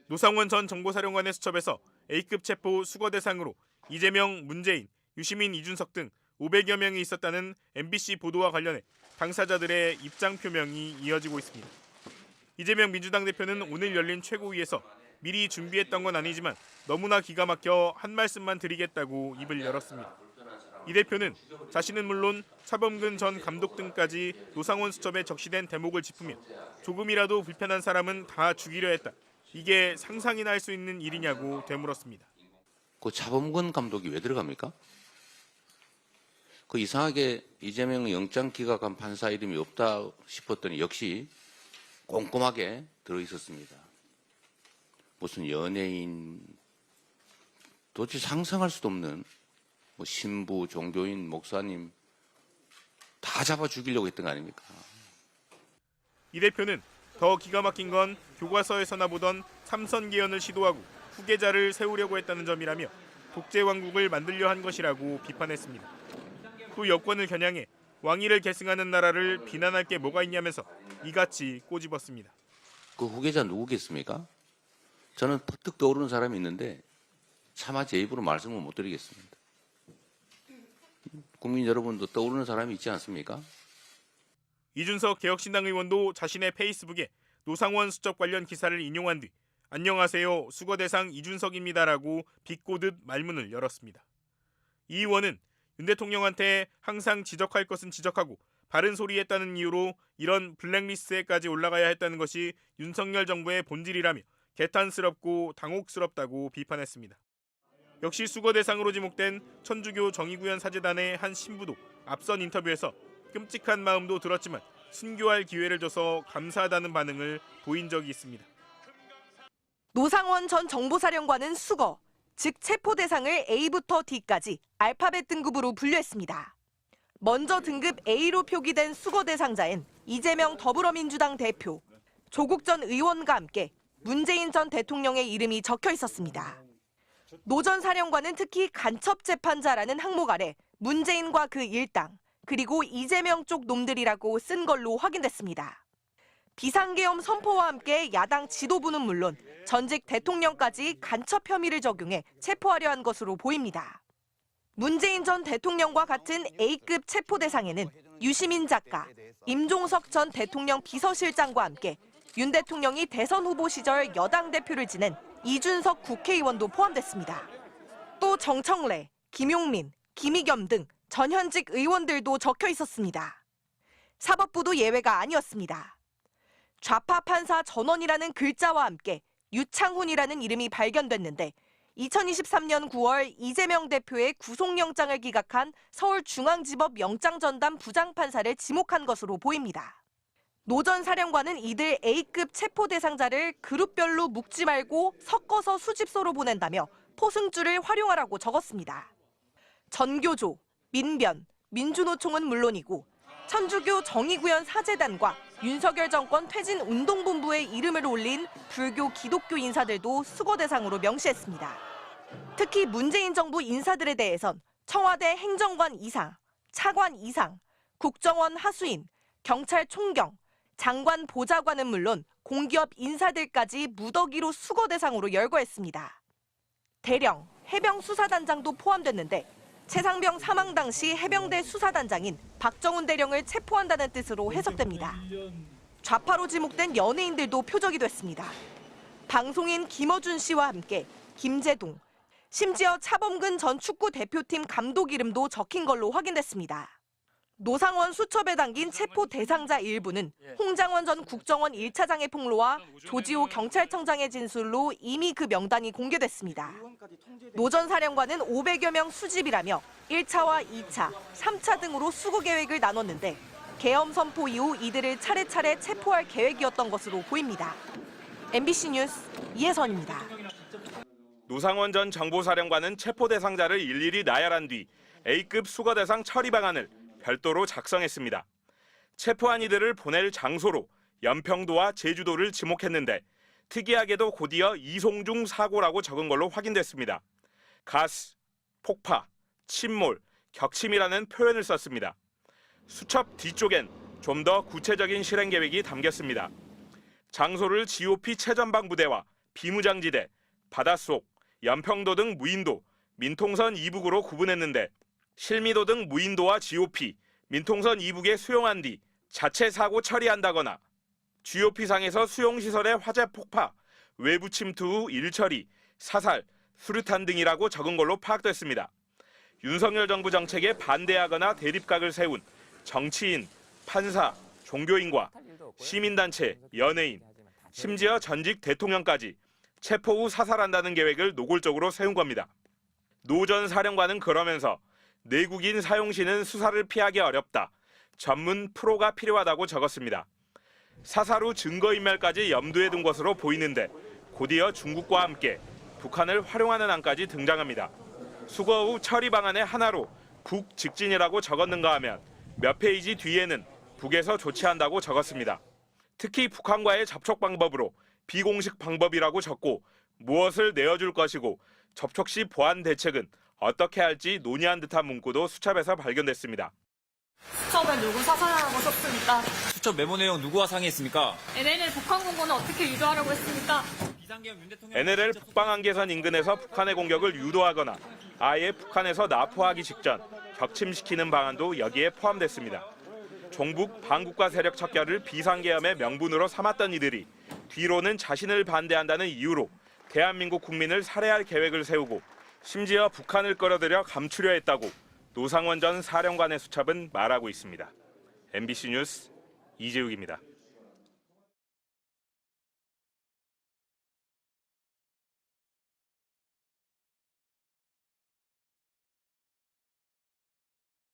노상원 전 정보사령관의 수첩에서 A급 체포 수거 대상으로 이재명, 문재인, 유시민, 이준석 등 500여 명이 있었다는 MBC 보도와 관련해 당사자들의 입장 표명이 이어지고 있습니다. 이재명 민주당 대표는 오늘 열린 최고위에서 미리 준비했던 건 아니지만 너무나 기가 막혀 한 말씀만 드리겠다고 입을 열었습니다. 이 대표는 자신은 물론 차범근 전 감독 등까지 노상원 수첩에 적시된 대목을 짚으며 조금이라도 불편한 사람은 다 죽이려 했다. 이게 상상이나 할 수 있는 일이냐고 되물었습니다. 그 차범근 감독이 왜 들어갑니까? 그 이상하게 이재명 영장 기각한 판사 이름이 없다 싶었더니 역시 꼼꼼하게 들어있었습니다. 무슨 연예인, 도대체 상상할 수도 없는 뭐 신부, 종교인, 목사님 다 잡아 죽이려고 했던 거 아닙니까? 이 대표는 더 기가 막힌 건 교과서에서나 보던 삼선 개헌을 시도하고 후계자를 세우려고 했다는 점이라며 독재 왕국을 만들려 한 것이라고 비판했습니다. 또 여권을 겨냥해 왕위를 계승하는 나라를 비난할 게 뭐가 있냐면서 이같이 꼬집었습니다. 그 후계자 누구겠습니까? 저는 퍼뜩 떠오르는 사람이 있는데 차마 제 입으로 말씀을 못 드리겠습니다. 국민 여러분도 떠오르는 사람이 있지 않습니까? 이준석 개혁신당 의원도 자신의 페이스북에 노상원 수첩 관련 기사를 인용한 뒤 안녕하세요, 수거 대상 이준석입니다라고 비꼬듯 말문을 열었습니다. 이 의원은 윤 대통령한테 항상 지적할 것은 지적하고 바른 소리 했다는 이유로 이런 블랙리스트에까지 올라가야 했다는 것이 윤석열 정부의 본질이라며 개탄스럽고 당혹스럽다고 비판했습니다. 역시 수거 대상으로 지목된 천주교 정의구현 사제단의 한 신부도 앞선 인터뷰에서 끔찍한 마음도 들었지만 순교할 기회를 줘서 감사하다는 반응을 보인 적이 있습니다. 노상원 전 정보사령관은 수거, 즉 체포 대상을 A부터 D까지 알파벳 등급으로 분류했습니다. 먼저 등급 A로 표기된 수거 대상자엔 이재명 더불어민주당 대표, 조국 전 의원과 함께 문재인 전 대통령의 이름이 적혀 있었습니다. 노 전 사령관은 특히 간첩 재판자라는 항목 아래 문재인과 그 일당, 그리고 이재명 쪽 놈들이라고 쓴 걸로 확인됐습니다. 비상계엄 선포와 함께 야당 지도부는 물론 전직 대통령까지 간첩 혐의를 적용해 체포하려 한 것으로 보입니다. 문재인 전 대통령과 같은 A급 체포 대상에는 유시민 작가, 임종석 전 대통령 비서실장과 함께 윤 대통령이 대선 후보 시절 여당 대표를 지낸 이준석 국회의원도 포함됐습니다. 또 정청래, 김용민, 김의겸 등 전현직 의원들도 적혀 있었습니다. 사법부도 예외가 아니었습니다. 좌파 판사 전원이라는 글자와 함께 유창훈이라는 이름이 발견됐는데 2023년 9월 이재명 대표의 구속영장을 기각한 서울중앙지법 영장전담 부장판사를 지목한 것으로 보입니다. 노 전 사령관은 이들 A급 체포 대상자를 그룹별로 묶지 말고 섞어서 수집소로 보낸다며 포승줄을 활용하라고 적었습니다. 전교조, 민변, 민주노총은 물론이고 천주교 정의구현 사제단과 윤석열 정권 퇴진운동본부의 이름을 올린 불교 기독교 인사들도 수거 대상으로 명시했습니다. 특히 문재인 정부 인사들에 대해선 청와대 행정관 이상, 차관 이상, 국정원 하수인, 경찰 총경, 장관 보좌관은 물론 공기업 인사들까지 무더기로 수거 대상으로 열거했습니다. 대령, 해병수사단장도 포함됐는데 최상병 사망 당시 해병대 수사단장인 박정훈 대령을 체포한다는 뜻으로 해석됩니다. 좌파로 지목된 연예인들도 표적이 됐습니다. 방송인 김어준 씨와 함께 김재동, 심지어 차범근 전 축구 대표팀 감독 이름도 적힌 걸로 확인됐습니다. 노상원 수첩에 담긴 체포 대상자 일부는 홍장원 전 국정원 1차장의 폭로와 조지호 경찰청장의 진술로 이미 그 명단이 공개됐습니다. 노 전 사령관은 500여 명 수집이라며 1차와 2차, 3차 등으로 수거 계획을 나눴는데 계엄 선포 이후 이들을 차례차례 체포할 계획이었던 것으로 보입니다. MBC 뉴스 이혜선입니다. 노상원 전 정보사령관은 체포 대상자를 일일이 나열한 뒤 A급 수거 대상 처리 방안을 별도로 작성했습니다. 체포한 이들을 보낼 장소로 연평도와 제주도를 지목했는데 특이하게도 곧이어 이송중 사고라고 적은 걸로 확인됐습니다. 가스, 폭파, 침몰, 격침이라는 표현을 썼습니다. 수첩 뒤쪽엔 좀 더 구체적인 실행 계획이 담겼습니다. 장소를 GOP 최전방 부대와 비무장지대, 바닷속, 연평도 등 무인도, 민통선 이북으로 구분했는데 실미도 등 무인도와 GOP, 민통선 이북에 수용한 뒤 자체 사고 처리한다거나 GOP상에서 수용시설의 화재 폭파, 외부 침투 후 일처리, 사살, 수류탄 등이라고 적은 걸로 파악됐습니다. 윤석열 정부 정책에 반대하거나 대립각을 세운 정치인, 판사, 종교인과 시민단체, 연예인, 심지어 전직 대통령까지 체포 후 사살한다는 계획을 노골적으로 세운 겁니다. 노 전 사령관은 그러면서 내국인 사용시는 수사를 피하기 어렵다. 전문 프로가 필요하다고 적었습니다. 사살 후 증거인멸까지 염두에 둔 것으로 보이는데 곧이어 중국과 함께 북한을 활용하는 안까지 등장합니다. 수거 후 처리 방안의 하나로 북 직진이라고 적었는가 하면 몇 페이지 뒤에는 북에서 조치한다고 적었습니다. 특히 북한과의 접촉 방법으로 비공식 방법이라고 적고 무엇을 내어줄 것이고 접촉 시 보안 대책은 어떻게 할지 논의한 듯한 문구도 수첩에서 발견됐습니다. 수첩에 누구 사살하라고 썼습니까? 수첩 메모 내용 누구와 상의했습니까? NLL 북한 공고는 어떻게 유도하려고 했습니까? NLL 북방한계선 인근에서 북한의 공격을 유도하거나 아예 북한에서 납포하기 직전 격침시키는 방안도 여기에 포함됐습니다. 종북 반국가 세력 척결을 비상계엄의 명분으로 삼았던 이들이 뒤로는 자신을 반대한다는 이유로 대한민국 국민을 살해할 계획을 세우고 심지어 북한을 끌어들여 감추려 했다고 노상원 전 사령관의 수첩은 말하고 있습니다. MBC 뉴스 이재욱입니다.